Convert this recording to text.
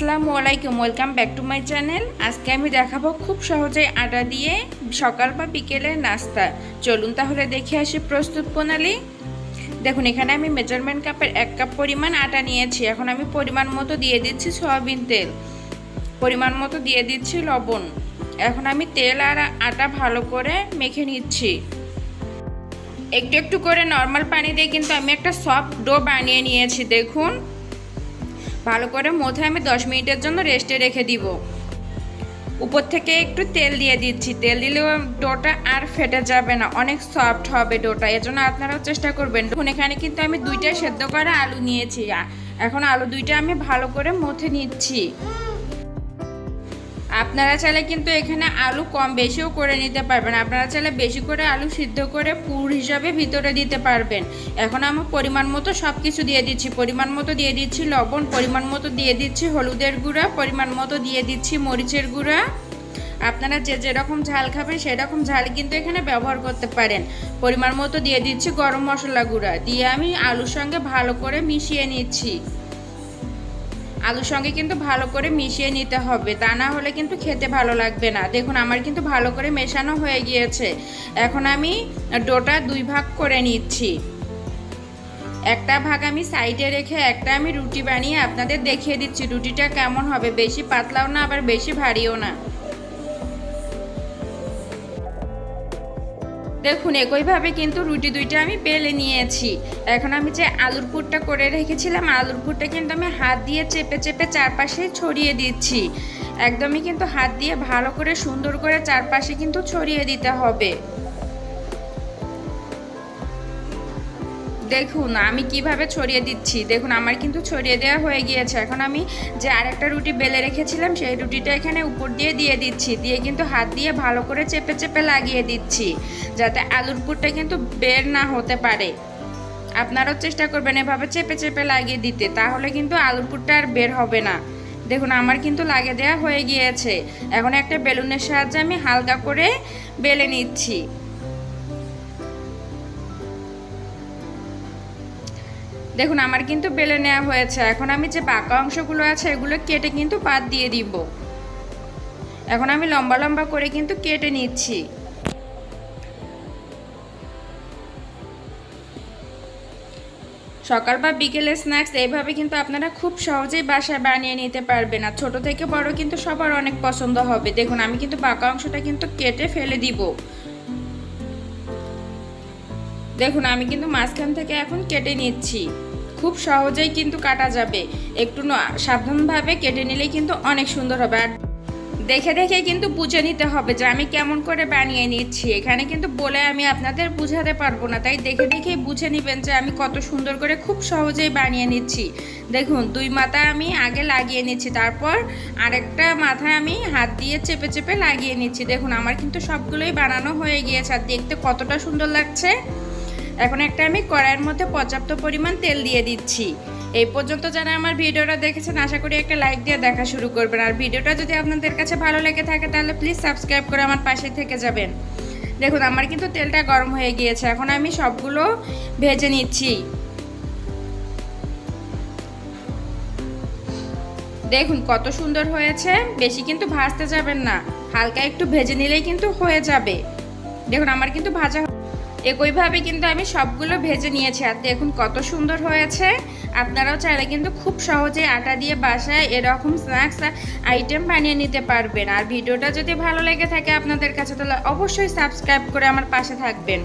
আসসালামু আলাইকুম, welcome back to my channel. আজকে আমি দেখাবো খুব সহজেই আটা দিয়ে সকাল বা বিকেলের নাস্তা। চলুন তাহলে দেখে আসি প্রস্তুত প্রণালী। দেখুন, এখানে আমি মেজারমেন্ট কাপের 1 কাপ পরিমাণ আটা নিয়েছি। এখন আমি পরিমাণ মতো দিয়ে দিচ্ছি সয়াবিন তেল, পরিমাণ মতো দিয়ে দিচ্ছি লবণ। এখন আমি তেল আর আটা ভালো করে মেখে নিচ্ছি। একটু একটু করে নর্মাল পানি দিয়ে কিন্তু আমি একটা সফট ডো বানিয়ে নিয়েছি। দেখুন, ভালো করে মথে আমি 10 মিনিটের জন্য রেস্টে রেখে দিব। উপর থেকে একটু তেল দিয়ে দিচ্ছি। তেল দিলেও ডোটা আর ফেটে যাবে না, অনেক সফট হবে ডোটা। এজন্য আপনারাও চেষ্টা করবেন। দেখুন, এখানে কিন্তু আমি 2টা সেদ্ধ করা আলু নিয়েছি। এখন আলু 2টা আমি ভালো করে মথে নিচ্ছি। আপনারা চাইলে কিন্তু এখানে আলু কম বেশিও করে নিতে পারবেন। আপনারা চাইলে বেশি করে আলু সিদ্ধ করে পুর হিসাবে ভিতরে দিতে পারবেন। এখন আমি পরিমাণ মতো সব কিছু দিয়ে দিচ্ছি। পরিমাণ মতো দিয়ে দিচ্ছি লবণ, পরিমাণ মতো দিয়ে দিচ্ছি হলুদের গুঁড়া, পরিমাণ মতো দিয়ে দিচ্ছি মরিচের গুঁড়া। আপনারা যে যেরকম ঝাল খাবেন সেরকম ঝাল কিন্তু এখানে ব্যবহার করতে পারেন। পরিমাণ মতো দিয়ে দিচ্ছি গরম মশলা গুঁড়া, দিয়ে আমি আলুর সঙ্গে ভালো করে মিশিয়ে নিচ্ছি। আলুর সঙ্গে কিন্তু ভালো করে মিশিয়ে নিতে হবে, তা না হলে কিন্তু খেতে ভালো লাগবে না। দেখুন, আমার কিন্তু ভালো করে মেশানো হয়ে গিয়েছে। এখন আমি ডোটা 2 ভাগ করে নিচ্ছি। একটা ভাগ আমি সাইডে রেখে একটা আমি রুটি বানিয়ে আপনাদের দেখিয়ে দিচ্ছি রুটিটা কেমন হবে। বেশি পাতলাও না, আবার বেশি ভারীও না। দেখুন, একইভাবে কিন্তু রুটি 2টা আমি বেলে নিয়েছি। এখন আমি যে আলুর পুরটা করে রেখেছিলাম, আলুর পুরটা কিন্তু আমি হাত দিয়ে চেপে চেপে চারপাশে ছড়িয়ে দিচ্ছি। একদমই কিন্তু হাত দিয়ে ভালো করে সুন্দর করে চারপাশে কিন্তু ছড়িয়ে দিতে হবে। দেখুন আমি কিভাবে ছড়িয়ে দিচ্ছি। দেখুন, আমার কিন্তু ছড়িয়ে দেওয়া হয়ে গিয়েছে। এখন আমি যে আরেকটা রুটি বেলে রেখেছিলাম সেই রুটিটা এখানে উপর দিয়ে দিয়ে দিচ্ছি। দিয়ে কিন্তু হাত দিয়ে ভালো করে চেপে চেপে লাগিয়ে দিচ্ছি, যাতে আলুর পুরটা কিন্তু বের না হতে পারে। আপনারাও চেষ্টা করবেন এভাবে চেপে চেপে লাগিয়ে দিতে, তাহলে কিন্তু আলুর পুরটা আর বের হবে না। দেখুন, আমার কিন্তু লাগিয়ে দেওয়া হয়ে গিয়েছে। এখন একটা বেলুনের সাহায্যে আমি হালকা করে বেলে নিচ্ছি। দেখুন, আমার কিন্তু বেলে নেওয়া হয়েছে। এখন আমি যে বাঁকা অংশগুলো আছে এগুলো কেটে কিন্তু বাদ দিয়ে দিব। এখন আমি লম্বা লম্বা করে কিন্তু কেটে নিচ্ছি। সকাল বা বিকেলের স্ন্যাক্স এইভাবে কিন্তু আপনারা খুব সহজেই বাসায় বানিয়ে নিতে পারবেন। আর ছোট থেকে বড় কিন্তু সবার অনেক পছন্দ হবে। দেখুন, আমি কিন্তু বাঁকা অংশটা কিন্তু কেটে ফেলে দিব। দেখুন, আমি কিন্তু মাঝখান থেকে এখন কেটে নিচ্ছি। খুব সহজেই কিন্তু কাটা যাবে, একটু সাবধানভাবে কেটে নিলেই কিন্তু অনেক সুন্দর হবে। আর দেখে দেখে কিন্তু বুঝে নিতে হবে যে আমি কেমন করে বানিয়ে নিচ্ছি। এখানে কিন্তু বলে আমি আপনাদের বুঝাতে পারবো না, তাই দেখে দেখেই বুঝে নেবেন যে আমি কত সুন্দর করে খুব সহজেই বানিয়ে নিচ্ছি। দেখুন, 2 মাথা আমি আগে লাগিয়ে নিচ্ছি, তারপর আরেকটা মাথায় আমি হাত দিয়ে চেপে চেপে লাগিয়ে নিচ্ছি। দেখুন, আমার কিন্তু সবগুলোই বানানো হয়ে গিয়েছে আর দেখতে কতটা সুন্দর লাগছে। এখন একটা আমি কড়াইয়ের মধ্যে পর্যাপ্ত পরিমাণ তেল দিয়ে দিচ্ছি। এই পর্যন্ত যারা আমার ভিডিওটা দেখেছেন আশা করি একটা লাইক দিয়ে দেখা শুরু করবেন। আর ভিডিওটা যদি আপনাদের কাছে ভালো লেগে থাকে তাহলে প্লিজ সাবস্ক্রাইব করে আমার পাশে থেকে যাবেন। দেখুন, আমার কিন্তু তেলটা গরম হয়ে গিয়েছে। এখন আমি সবগুলো ভেজে নিচ্ছি। দেখুন কত সুন্দর হয়েছে। বেশি কিন্তু ভাজতে যাবেন না, হালকা একটু ভেজে নিলেই কিন্তু হয়ে যাবে। দেখুন, আমার কিন্তু ভাজা একইভাবে কিন্তু আমি সবগুলো ভেজে নিয়েছি। আর দেখুন কত সুন্দর হয়েছে। আপনারাও চাইলে কিন্তু খুব সহজে আটা দিয়ে বাসায় এরকম স্ন্যাক্স আইটেম বানিয়ে নিতে পারবেন। আর ভিডিওটা যদি ভালো লেগে থাকে আপনাদের কাছে তাহলে অবশ্যই সাবস্ক্রাইব করে আমার পাশে থাকবেন।